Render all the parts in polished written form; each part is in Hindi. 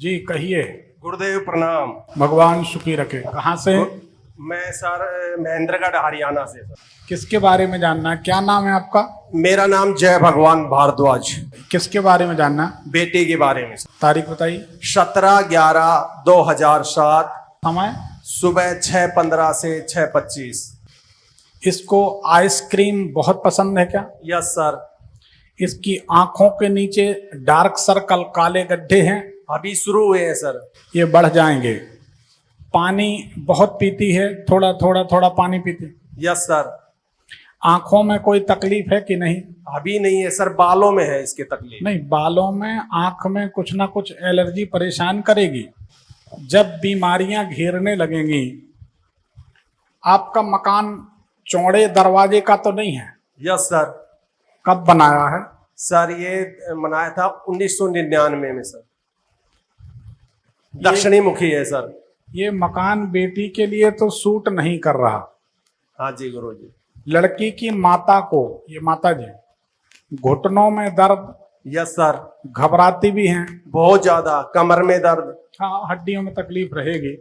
जी कहिए। गुरुदेव प्रणाम। भगवान सुखी रखे। कहाँ से? मैं सर महेंद्रगढ़ हरियाणा से सर। किसके बारे में जानना है? क्या नाम है आपका? मेरा नाम जय भगवान भारद्वाज। किसके बारे में जानना है? बेटे के बारे में सर। तारीख बताइए। 17/11/2007 समय? सुबह 6:15 से 6:25। इसको आइसक्रीम बहुत पसंद है क्या? Yes sir. इसकी आंखों के नीचे डार्क सर्कल, काले गड्ढे हैं? अभी शुरू हुए हैं सर। ये बढ़ जाएंगे। पानी बहुत पीती है? थोड़ा थोड़ा थोड़ा पानी पीती? Yes sir. आंखों में कोई तकलीफ है कि नहीं? अभी नहीं है सर, बालों में है इसके तकलीफ। नहीं, बालों में, आंख में कुछ ना कुछ एलर्जी परेशान करेगी। जब बीमारियां घेरने लगेंगी। आपका मकान चौड़े दरवाजे का तो नहीं है? Yes sir. कब बनाया है? सर ये बनाया था 1999 में सर। दक्षिणी मुखी है सर। ये मकान बेटी के लिए तो सूट नहीं कर रहा। हाँ जी गुरु जी। लड़की की माता को, ये माता जी, घुटनों में दर्द? Yes sir. घबराती भी हैं? बहुत ज्यादा। कमर में दर्द। हाँ, हड्डियों में तकलीफ रहेगी।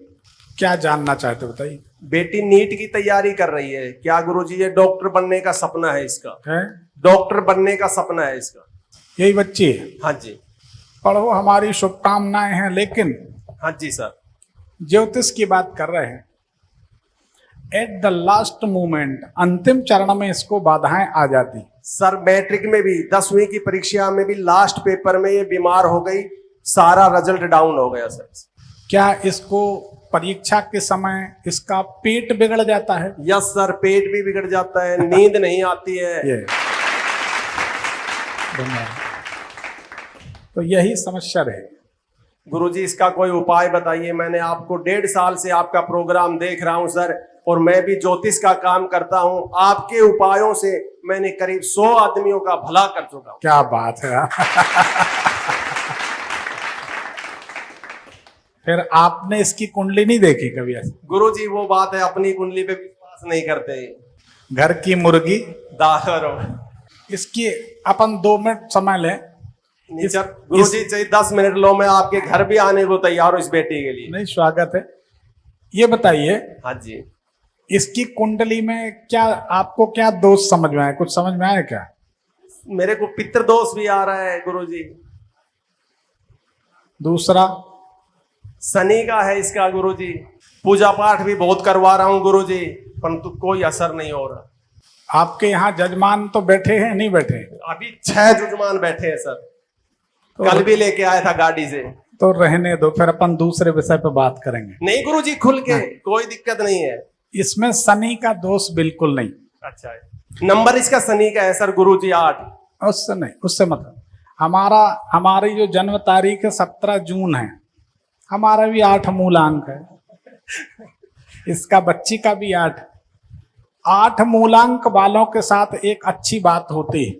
क्या जानना चाहते हो बताइए। बेटी नीट की तैयारी कर रही है। क्या गुरुजी ये डॉक्टर बनने का सपना है इसका? है? डॉक्टर बनने का सपना है इसका। यही बच्ची है? हाँ जी। पढ़ो, हमारी शुभकामनाएं हैं। लेकिन हाँ जी सर। ज्योतिष की बात कर रहे हैं। एट द लास्ट मोमेंट, अंतिम चरण में इसको बाधाएं आ जाती। सर मैट्रिक में भी, 10वीं की परीक्षा में भी लास्ट पेपर में ये बीमार हो गई। सारा रिजल्ट डाउन हो गया सर। क्या इसको परीक्षा के समय इसका पेट बिगड़ जाता है? यस सर, पेट भी बिगड़ जाता है, नींद नहीं आती है। ये तो यही समस्या रहे। गुरुजी इसका कोई उपाय बताइए। मैंने आपको 1.5 साल से आपका प्रोग्राम देख रहा हूं सर, और मैं भी ज्योतिष का काम करता हूं। आपके उपायों से मैंने करीब 100 आदमियों का भला कर चुका हूं। क्या बात है। फिर आपने इसकी कुंडली नहीं देखी कभी? ऐसे गुरुजी वो बात है, अपनी कुंडली पे विश्वास नहीं करते। घर की मुर्गी दाखर। इसकी अपन 2 मिनट समय लें। गुरुजी चाहिए 10 मिनट लो, मैं आपके घर भी आने को तैयार हूं इस बेटी के लिए। नहीं, स्वागत है। ये बताइए। हाँ जी। इसकी कुंडली में क्या, आपको क्या दोष समझ में आया? कुछ समझ में आया क्या? मेरे को पितृदोष भी आ रहा है गुरुजी। दूसरा? शनि का है इसका गुरुजी। पूजा पाठ भी बहुत करवा रहा हूँ गुरुजी, परंतु कोई असर नहीं हो रहा। आपके यहाँ जजमान तो बैठे हैं, नहीं बैठे? अभी 6 जजमान बैठे हैं सर। तो कल भी लेके आया था गाड़ी से। तो रहने दो, फिर अपन दूसरे विषय पे बात करेंगे। नहीं गुरुजी, खुल के। कोई दिक्कत नहीं है। इसमें शनि का दोष बिल्कुल नहीं। अच्छा है। नंबर इसका शनि का है सर गुरुजी 8। उससे नहीं, उससे मतलब हमारी जो जन्म तारीख है 17 जून है। हमारा भी 8 मूलांक है। इसका बच्ची का भी 8। 8 मूलांक वालों के साथ एक अच्छी बात होती है,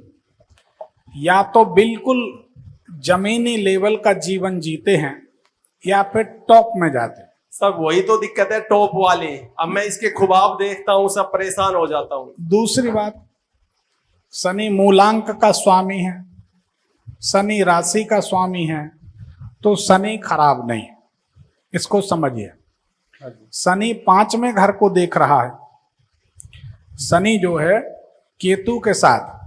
या तो बिल्कुल जमीनी लेवल का जीवन जीते हैं या फिर टॉप में जाते हैं। सब वही तो दिक्कत है, टॉप वाली। अब मैं इसके खुबाब देखता हूँ, सब परेशान हो जाता हूँ। दूसरी बात, शनि मूलांक का स्वामी है, शनि राशि का स्वामी है, तो शनि खराब नहीं है। इसको समझिए। शनि 5वें घर को देख रहा है। शनि जो है केतु के साथ,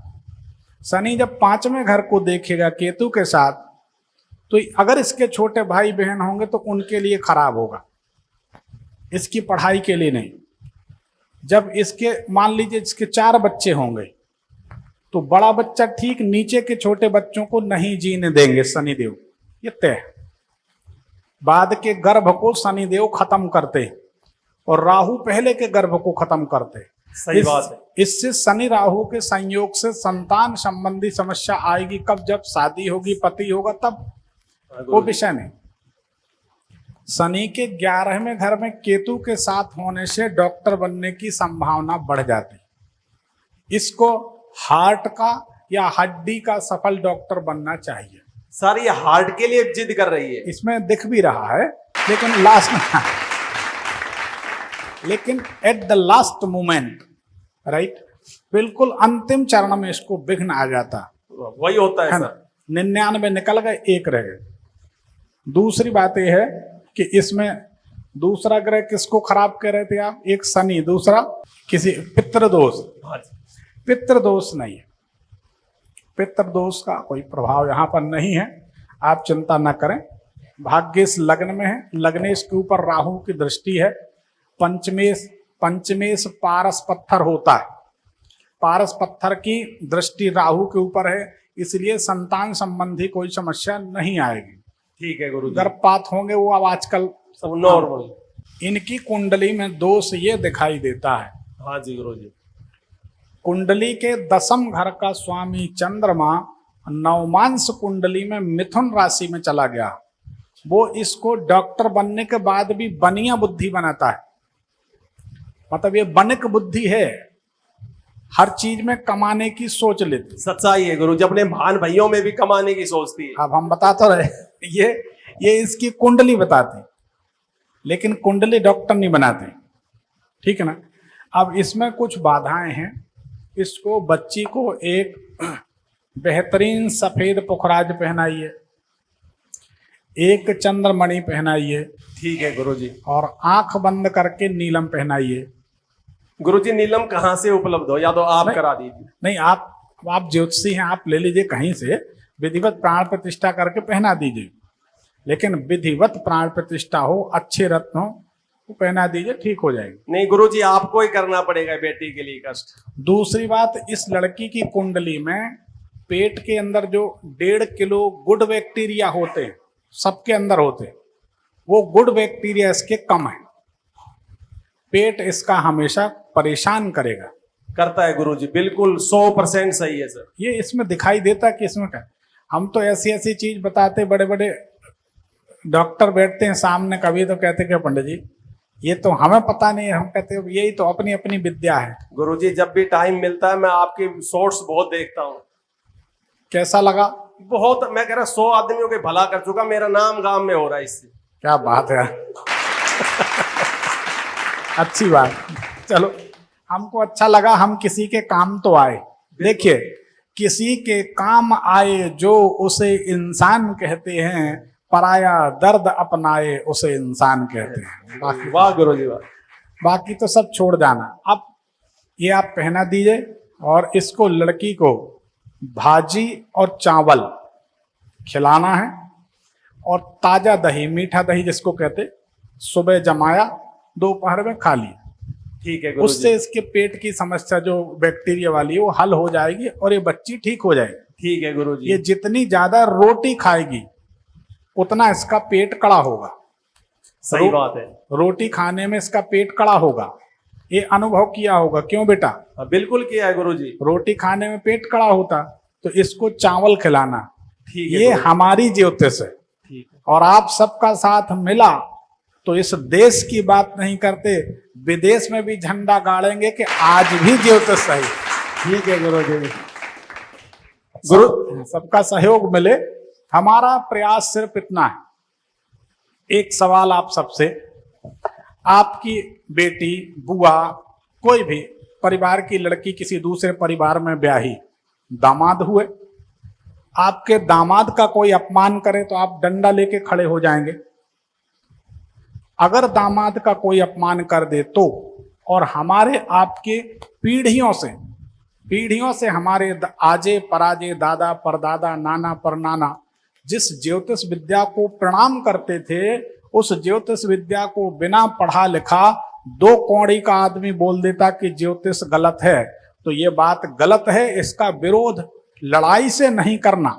शनि जब 5वें घर को देखेगा केतु के साथ, तो अगर इसके छोटे भाई बहन होंगे तो उनके लिए खराब होगा, इसकी पढ़ाई के लिए नहीं। जब इसके, मान लीजिए इसके 4 बच्चे होंगे, तो बड़ा बच्चा ठीक नीचे के छोटे बच्चों को नहीं जीने देंगे शनिदेव, ये तय है। बाद के गर्भ को शनिदेव खत्म करते और राहु पहले के गर्भ को खत्म करते। सही बात है। इससे शनि राहु के संयोग से संतान संबंधी समस्या आएगी। कब? जब शादी होगी, पति होगा, तब वो विषय नहीं। शनि के 11वें घर में केतु के साथ होने से डॉक्टर बनने की संभावना बढ़ जाती। इसको हार्ट का या हड्डी का सफल डॉक्टर बनना चाहिए। सर ये हार्ट के लिए जिद कर रही है। इसमें दिख भी रहा है, लेकिन लास्ट में लेकिन at the last moment, right, बिल्कुल अंतिम चरण में इसको विघ्न आ जाता। वही होता है सर। 99 निकल गए, 1 रह गए। दूसरी बात यह है कि इसमें दूसरा ग्रह किसको खराब कह रहे थे आप? एक शनि, दूसरा किसी पितृदोष। हाँ जी। पितृदोष नहीं है, पितृदोष का कोई प्रभाव यहाँ पर नहीं है, आप चिंता न करें। भाग्य इस लग्न में है, लग्नेश के ऊपर राहु की दृष्टि है। पंचमेश पारस पत्थर होता है, पारस पत्थर की दृष्टि राहु के ऊपर है, इसलिए संतान संबंधी कोई समस्या नहीं आएगी। ठीक है गुरुजी। गर्भपात होंगे वो अब आजकल सब नॉर्मल। इनकी कुंडली में दोष ये दिखाई देता है। हाँ जी गुरुजी। कुंडली के 10वें घर का स्वामी चंद्रमा नवमांश कुंडली में मिथुन राशि में चला गया। वो इसको डॉक्टर बनने के बाद भी बनिया बुद्धि बनाता है, मतलब ये बनिक बुद्धि है, हर चीज में कमाने की सोच लेती। सच्चाई है गुरुजी, अपने भान भाइयों में भी कमाने की सोचती है। अब हम बता तो रहे, ये इसकी कुंडली बताते, लेकिन कुंडली डॉक्टर नहीं बनाते, ठीक है ना। अब इसमें कुछ बाधाएं हैं। इसको बच्ची को एक बेहतरीन सफेद पुखराज पहनाइए, एक चंद्रमणि पहनाइए, ठीक है गुरुजी। और आंख बंद करके नीलम पहनाइए। गुरुजी नीलम कहाँ से उपलब्ध हो, या तो आप करा दीजिए। नहीं, आप ज्योतिषी हैं, आप ले लीजिए कहीं से, विधिवत प्राण प्रतिष्ठा करके पहना दीजिए। लेकिन विधिवत प्राण प्रतिष्ठा हो, अच्छे रत्न हो, वो पहना दीजिए, ठीक हो जाएगी। नहीं गुरुजी, आपको ही करना पड़ेगा बेटी के लिए कष्ट। दूसरी बात, इस लड़की की कुंडली में पेट के अंदर जो 1.5 किलो गुड बैक्टीरिया होते हैं, सबके अंदर होते हैं, वो गुड बैक्टीरिया इसके कम है। पेट इसका हमेशा परेशान करेगा। करता है गुरुजी, बिल्कुल 100% सही है सर। ये इसमें दिखाई देता कि इसमें क्या, हम तो ऐसी ऐसी चीज बताते, बड़े बड़े डॉक्टर बैठते हैं सामने, कभी तो कहते कि पंडित जी ये तो हमें पता नहीं है, हम कहते हैं यही तो अपनी अपनी विद्या है। गुरुजी जब भी टाइम मिलता है मैं आपके शॉर्ट्स बहुत देखता हूँ। कैसा लगा? बहुत, मैं कह रहा 100 आदमियों के भला कर चुका, मेरा नाम गांव में हो रहा है इससे। क्या बात है अच्छी बात। चलो, हमको अच्छा लगा, हम किसी के काम तो आए। देखिए, किसी के काम आए जो उसे इंसान कहते हैं, पराया दर्द अपनाए उसे इंसान कहते हैं। बाकी वाह गुरुजी वाह। बाकी तो सब छोड़ जाना। अब ये आप पहना दीजिए, और इसको लड़की को भाजी और चावल खिलाना है, और ताजा दही, मीठा दही जिसको कहते, सुबह जमाया, दोपहर में खा लिया। ठीक है गुरुजी। उससे इसके पेट की समस्या जो बैक्टीरिया वाली है वो हल हो जाएगी, और ये बच्ची ठीक हो जाएगी। ठीक है गुरुजी। ये जितनी ज्यादा रोटी खाएगी उतना इसका पेट कड़ा होगा। सही बात है। रोटी खाने में इसका पेट कड़ा होगा, ये अनुभव किया होगा, क्यों बेटा? बिल्कुल किया है गुरुजी। रोटी खाने में पेट कड़ा होता, तो इसको चावल खिलाना। ठीक है ये गुरुजी। हमारी ज्योतिष है। ठीक है। और आप सबका साथ मिला तो इस देश की बात नहीं करते, विदेश में भी झंडा गाड़ेंगे कि आज भी ज्योतिष सही। ठीक है गुरुजी। सबका सहयोग मिले, हमारा प्रयास सिर्फ इतना है। एक सवाल आप सबसे, आपकी बेटी, बुआ, कोई भी परिवार की लड़की किसी दूसरे परिवार में ब्याही, दामाद हुए, आपके दामाद का कोई अपमान करे तो आप डंडा लेके खड़े हो जाएंगे। अगर दामाद का कोई अपमान कर दे तो, और हमारे आपके पीढ़ियों से हमारे आजे पराजे, दादा परदादा, नाना परनाना जिस ज्योतिष विद्या को प्रणाम करते थे, उस ज्योतिष विद्या को बिना पढ़ा लिखा 2 कौड़ी का आदमी बोल देता कि ज्योतिष गलत है, तो ये बात गलत है। इसका विरोध लड़ाई से नहीं करना।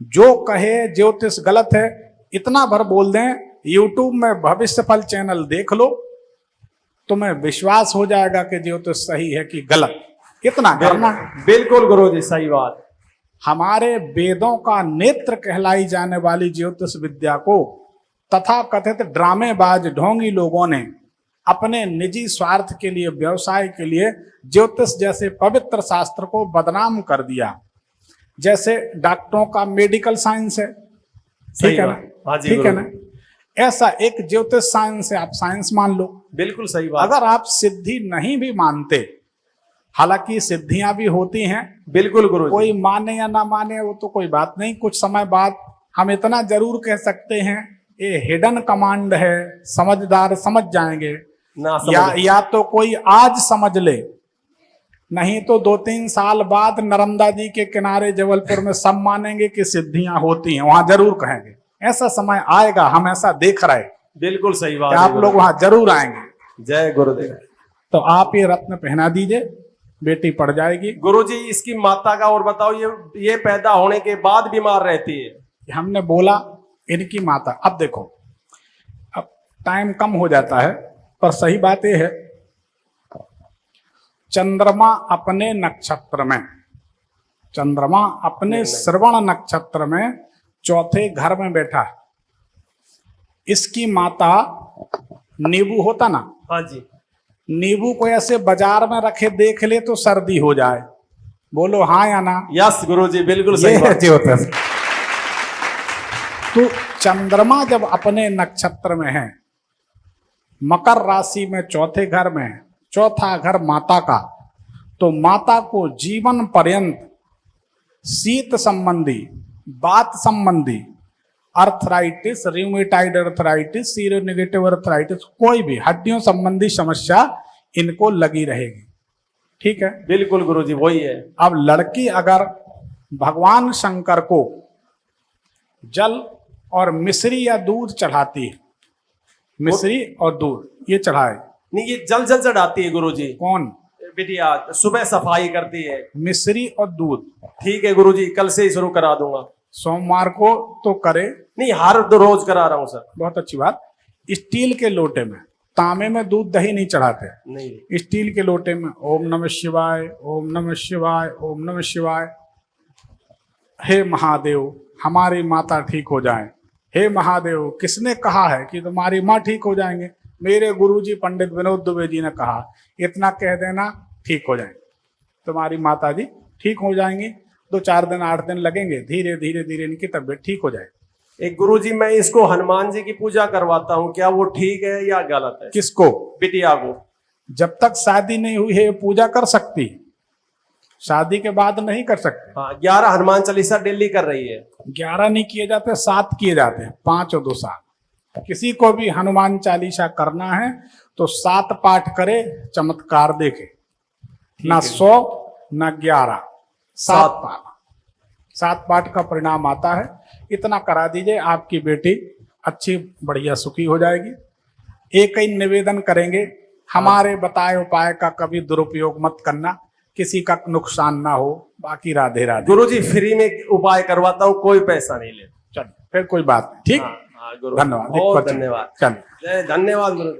जो कहे ज्योतिष गलत है, इतना भर बोल दें, यूट्यूब में भविष्यफल चैनल देख लो, तुम्हें विश्वास हो जाएगा कि ज्योतिष सही है कि गलत। इतना करना। बिल्कुल गुरुजी, सही बात। हमारे वेदों का नेत्र कहलाई जाने वाली ज्योतिष विद्या को तथा कथित ड्रामेबाज ढोंगी लोगों ने अपने निजी स्वार्थ के लिए, व्यवसाय के लिए ज्योतिष जैसे पवित्र शास्त्र को बदनाम कर दिया। जैसे डॉक्टरों का मेडिकल साइंस है, ठीक है ना? ठीक है ना? ऐसा एक ज्योतिष साइंस है, आप साइंस मान लो। बिल्कुल सही बात। अगर आप सिद्धि नहीं भी मानते, हालांकि सिद्धियां भी होती हैं, बिल्कुल गुरुजी। कोई माने या ना माने वो तो कोई बात नहीं, कुछ समय बाद हम इतना जरूर कह सकते हैं, ये हिडन कमांड है, समझदार समझ जाएंगे। ना या तो कोई आज समझ ले, नहीं तो 2-3 साल बाद नर्मदा जी के किनारे जबलपुर में सब मानेंगे कि सिद्धियां होती हैं, वहां जरूर कहेंगे। ऐसा समय आएगा, हम ऐसा देख रहे हैं बिल्कुल सही बात कि है आप लोग वहां जरूर आएंगे। जय गुरुदेव। तो आप ये रत्न पहना दीजिए, बेटी पड़ जाएगी। गुरुजी इसकी माता का और बताओ, ये पैदा होने के बाद बीमार रहती है। हमने बोला इनकी माता, अब देखो अब टाइम कम हो जाता है, पर सही बात यह है, चंद्रमा अपने नक्षत्र में, चंद्रमा अपने श्रवण नक्षत्र में चौथे घर में बैठा है। इसकी माता नींबू होता ना, हाँ जी, नींबू को ऐसे बाजार में रखे देख ले तो सर्दी हो जाए, बोलो हाँ या ना? यस गुरुजी, बिल्कुल सही बात। होता है। तो चंद्रमा जब अपने नक्षत्र में है, मकर राशि में चौथे घर में है, चौथा घर माता का, तो माता को जीवन पर्यंत शीत संबंधी, वात संबंधी, अर्थराइटिस, रियूमेटाइड अर्थराइटिस, सीरोनेगेटिव अर्थराइटिस, कोई भी हड्डियों संबंधी समस्या इनको लगी रहेगी। ठीक है, बिल्कुल गुरुजी, वही है। अब लड़की अगर भगवान शंकर को जल और मिश्री या दूध चढ़ाती है, मिश्री और दूध ये चढ़ाए। नहीं, ये जल जल चढ़ाती है गुरुजी। कौन? बिटिया सुबह सफाई करती है। मिश्री और दूध। ठीक है गुरुजी, कल से ही शुरू करा दूंगा। सोमवार को तो करे नहीं, हर रोज करा रहा हूँ सर। बहुत अच्छी बात। स्टील के लोटे में, तांबे में दूध दही नहीं चढ़ाते, नहीं, स्टील के लोटे में ओम नमः शिवाय, ओम नमः शिवाय, ओम नमः शिवाय। हे महादेव हमारी माता ठीक हो जाए, हे महादेव किसने कहा है कि तुम्हारी माँ ठीक हो जाएंगे? मेरे गुरुजी पंडित विनोद दुबे जी ने कहा, इतना कह देना ठीक हो जाएंगे, तुम्हारी माता जी ठीक हो जाएंगी। 2-4 दिन 8 दिन लगेंगे, धीरे धीरे धीरे इनकी तबीयत ठीक हो जाएगी। एक गुरुजी मैं इसको हनुमान जी की पूजा करवाता हूँ, क्या वो ठीक है या गलत है? किसको? बिटिया को। जब तक शादी नहीं हुई है पूजा कर सकती, शादी के बाद नहीं कर सकते। हाँ, 11 हनुमान चालीसा डेली कर रही है। 11 नहीं किए जाते, 7 किए जाते हैं, 5 और 2 7। किसी को भी हनुमान चालीसा करना है तो 7 पाठ करे, चमत्कार देखे। ना 100 ना 11, 7 पाठ, 7 पाठ का परिणाम आता है। इतना करा दीजिए, आपकी बेटी अच्छी बढ़िया सुखी हो जाएगी। एक ही निवेदन करेंगे, हमारे बताए उपाय का कभी दुरुपयोग मत करना, किसी का नुकसान ना हो। बाकी राधे राधे। गुरुजी फ्री में उपाय करवाता हूँ, कोई पैसा नहीं लेता। चलिए फिर कोई बात नहीं, ठीक। हाँ, गुरु धन्यवाद, बहुत धन्यवाद। चलिए जय धन्यवाद गुरु।